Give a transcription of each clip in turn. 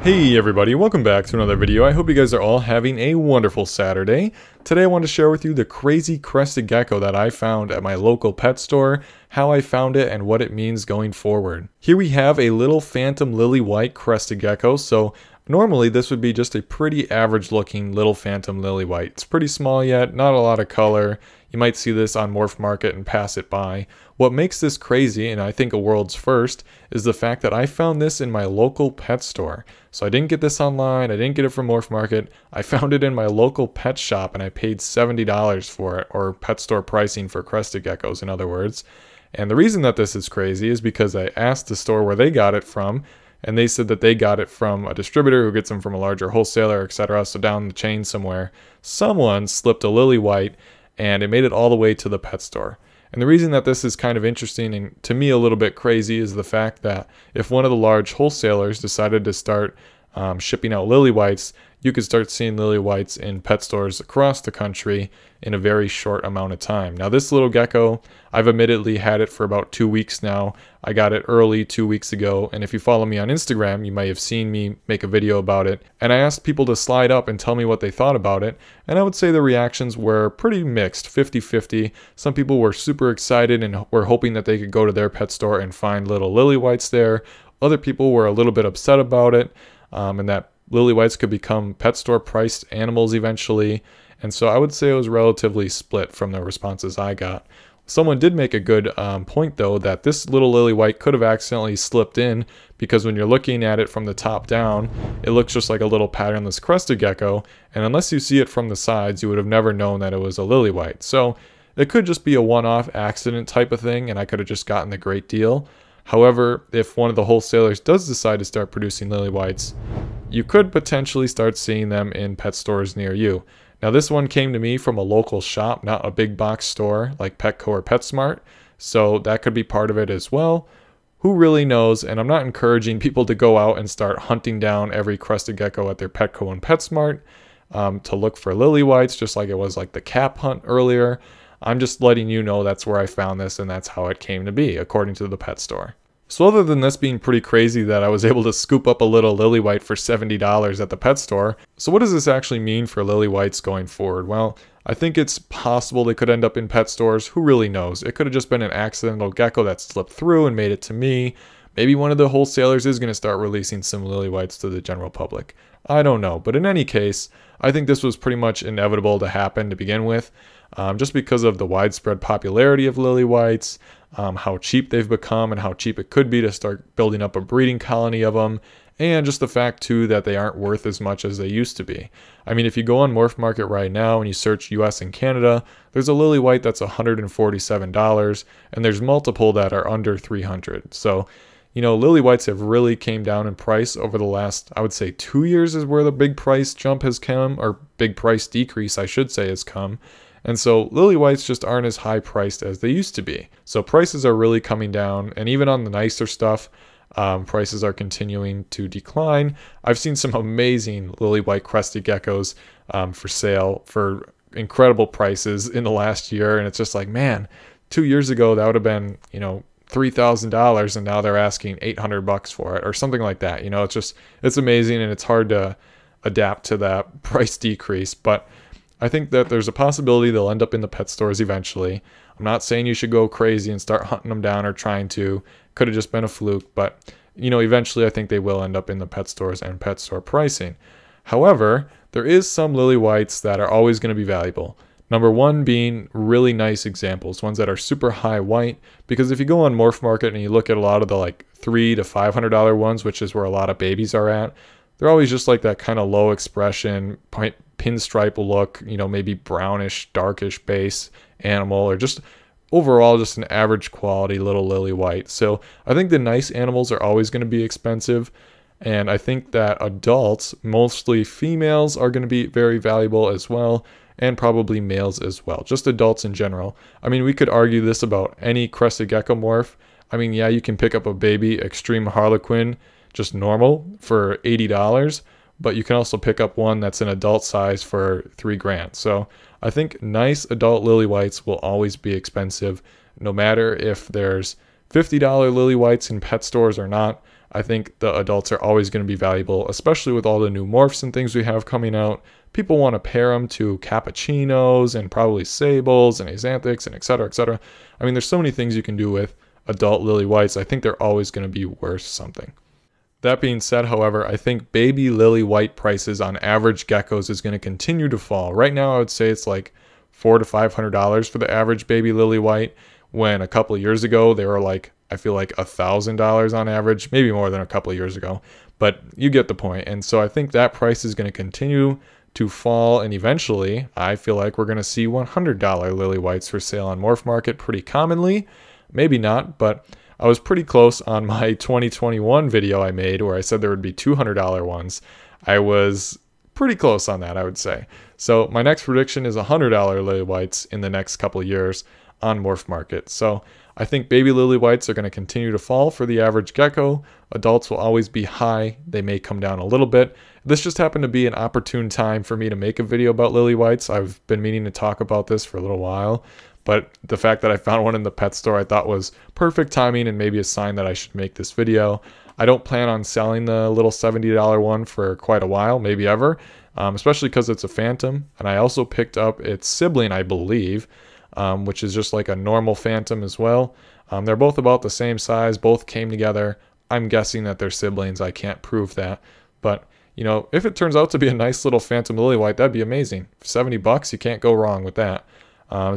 Hey everybody, welcome back to another video. I hope you guys are all having a wonderful Saturday. Today I want to share with you the crazy crested gecko that I found at my local pet store, how I found it, and what it means going forward. Here we have a little phantom lily white crested gecko. So normally this would be just a pretty average looking little phantom lily white. It's pretty small yet, not a lot of color. You might see this on MorphMarket and pass it by. What makes this crazy, and I think a world's first, is the fact that I found this in my local pet store. So I didn't get this online, I didn't get it from MorphMarket, I found it in my local pet shop and I paid $70 for it, or pet store pricing for crested geckos in other words. And the reason that this is crazy is because I asked the store where they got it from, and they said that they got it from a distributor who gets them from a larger wholesaler, etc. So down the chain somewhere, someone slipped a lily white and it made it all the way to the pet store. And the reason that this is kind of interesting and to me a little bit crazy is the fact that if one of the large wholesalers decided to start shipping out lily whites, you could start seeing lily whites in pet stores across the country in a very short amount of time. Now this little gecko, I've admittedly had it for about 2 weeks now. I got it early 2 weeks ago, and if you follow me on Instagram, you might have seen me make a video about it. And I asked people to slide up and tell me what they thought about it, and I would say the reactions were pretty mixed, 50-50. Some people were super excited and were hoping that they could go to their pet store and find little lily whites there. Other people were a little bit upset about it, and that lily whites could become pet store priced animals eventually. And so I would say it was relatively split from the responses I got. Someone did make a good point though, that this little lily white could have accidentally slipped in, because when you're looking at it from the top down, it looks just like a little patternless crested gecko, and unless you see it from the sides, you would have never known that it was a lily white. So it could just be a one-off accident type of thing, and I could have just gotten the great deal. However, if one of the wholesalers does decide to start producing lily whites, you could potentially start seeing them in pet stores near you. Now this one came to me from a local shop, not a big box store like Petco or PetSmart, so that could be part of it as well. Who really knows? And I'm not encouraging people to go out and start hunting down every crested gecko at their Petco and PetSmart to look for lily whites, just like it was like the cap hunt earlier. I'm just letting you know that's where I found this and that's how it came to be, according to the pet store. So other than this being pretty crazy that I was able to scoop up a little lily white for $70 at the pet store, so what does this actually mean for lily whites going forward? Well, I think it's possible they could end up in pet stores. Who really knows? It could have just been an accidental gecko that slipped through and made it to me. Maybe one of the wholesalers is going to start releasing some lily whites to the general public. I don't know. But in any case, I think this was pretty much inevitable to happen to begin with, just because of the widespread popularity of lily whites, how cheap they've become and how cheap it could be to start building up a breeding colony of them, and just the fact too that they aren't worth as much as they used to be. I mean, if you go on MorphMarket right now and you search US and Canada, there's a lily white that's $147, and there's multiple that are under $300. So, you know, lily whites have really came down in price over the last, I would say 2 years is where the big price jump has come, or big price decrease, I should say, has come. And so lily whites just aren't as high priced as they used to be. So prices are really coming down, and even on the nicer stuff, prices are continuing to decline. I've seen some amazing lily white crested geckos for sale for incredible prices in the last year, and it's just like, man, 2 years ago that would have been, you know, $3,000, and now they're asking $800 for it or something like that. You know, it's amazing, and it's hard to adapt to that price decrease. But I think that there's a possibility they'll end up in the pet stores eventually. I'm not saying you should go crazy and start hunting them down or trying to. Could have just been a fluke, but you know, eventually I think they will end up in the pet stores and pet store pricing. However, there is some lily whites that are always going to be valuable. Number one being really nice examples, ones that are super high white, because if you go on MorphMarket and you look at a lot of the like $300 to $500 ones, which is where a lot of babies are at, they're always just like that kind of low expression, pinstripe look, you know, maybe brownish, darkish base animal, or just overall just an average quality little lily white. So I think the nice animals are always going to be expensive. And I think that adults, mostly females, are going to be very valuable as well, and probably males as well, just adults in general. I mean, we could argue this about any crested gecko morph. I mean, yeah, you can pick up a baby extreme harlequin, just normal, for $80, but you can also pick up one that's an adult size for $3,000. So I think nice adult lily whites will always be expensive, no matter if there's $50 lily whites in pet stores or not. I think the adults are always going to be valuable, especially with all the new morphs and things we have coming out. People want to pair them to cappuccinos and probably sables and axanthics and et cetera, et cetera. I mean, there's so many things you can do with adult lily whites. I think they're always going to be worth something. That being said, however, I think baby lily white prices on average geckos is going to continue to fall. Right now, I would say it's like $400 to $500 for the average baby lily white, when a couple of years ago they were like, I feel like $1,000 on average, maybe more than a couple of years ago, but you get the point. And so I think that price is going to continue to fall, and eventually I feel like we're going to see $100 lily whites for sale on MorphMarket pretty commonly. Maybe not, but I was pretty close on my 2021 video I made where I said there would be $200 ones. I was pretty close on that, I would say. So my next prediction is $100 lily whites in the next couple of years on MorphMarket. So I think baby lily whites are going to continue to fall for the average gecko. Adults will always be high. They may come down a little bit. This just happened to be an opportune time for me to make a video about lily whites. I've been meaning to talk about this for a little while, but the fact that I found one in the pet store I thought was perfect timing and maybe a sign that I should make this video. I don't plan on selling the little $70 one for quite a while, maybe ever, especially because it's a phantom. And I also picked up its sibling, I believe, which is just like a normal phantom as well. They're both about the same size, both came together. I'm guessing that they're siblings. I can't prove that. But, you know, if it turns out to be a nice little phantom lily white, that'd be amazing. For $70, you can't go wrong with that.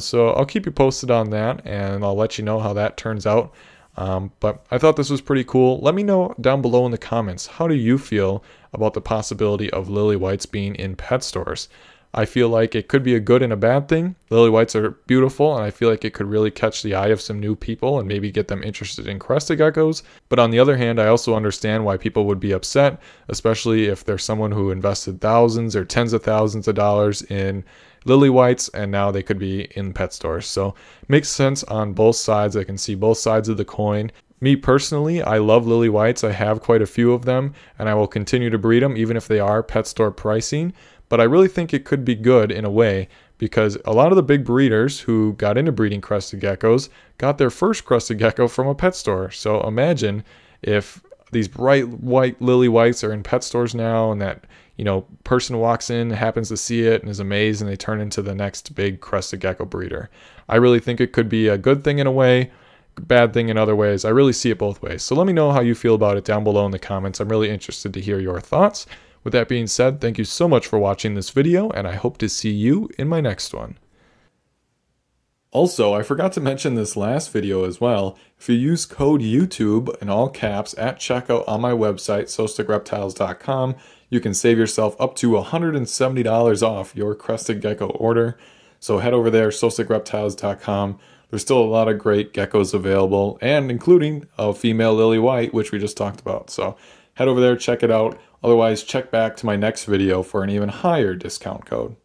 So I'll keep you posted on that, and I'll let you know how that turns out. But I thought this was pretty cool. Let me know down below in the comments, how do you feel about the possibility of lily whites being in pet stores? I feel like it could be a good and a bad thing. Lily whites are beautiful, and I feel like it could really catch the eye of some new people and maybe get them interested in crested geckos. But on the other hand, I also understand why people would be upset, especially if there's someone who invested thousands or tens of thousands of dollars in lily whites and now they could be in pet stores. So it makes sense on both sides. I can see both sides of the coin. Me personally, I love lily whites. I have quite a few of them, and I will continue to breed them even if they are pet store pricing. But I really think it could be good in a way, because a lot of the big breeders who got into breeding crested geckos got their first crested gecko from a pet store. So imagine if these bright white lily whites are in pet stores now, and that, you know, person walks in, happens to see it and is amazed, and they turn into the next big crested gecko breeder. I really think it could be a good thing in a way, bad thing in other ways. I really see it both ways. So let me know how you feel about it down below in the comments. I'm really interested to hear your thoughts. With that being said, thank you so much for watching this video, and I hope to see you in my next one. Also, I forgot to mention this last video as well. If you use code YouTube in all caps at checkout on my website, sostigreptiles.com, you can save yourself up to $170 off your crested gecko order. So head over there, sostigreptiles.com. There's still a lot of great geckos available, and including a female lily white, which we just talked about. So head over there, check it out. Otherwise, check back to my next video for an even higher discount code.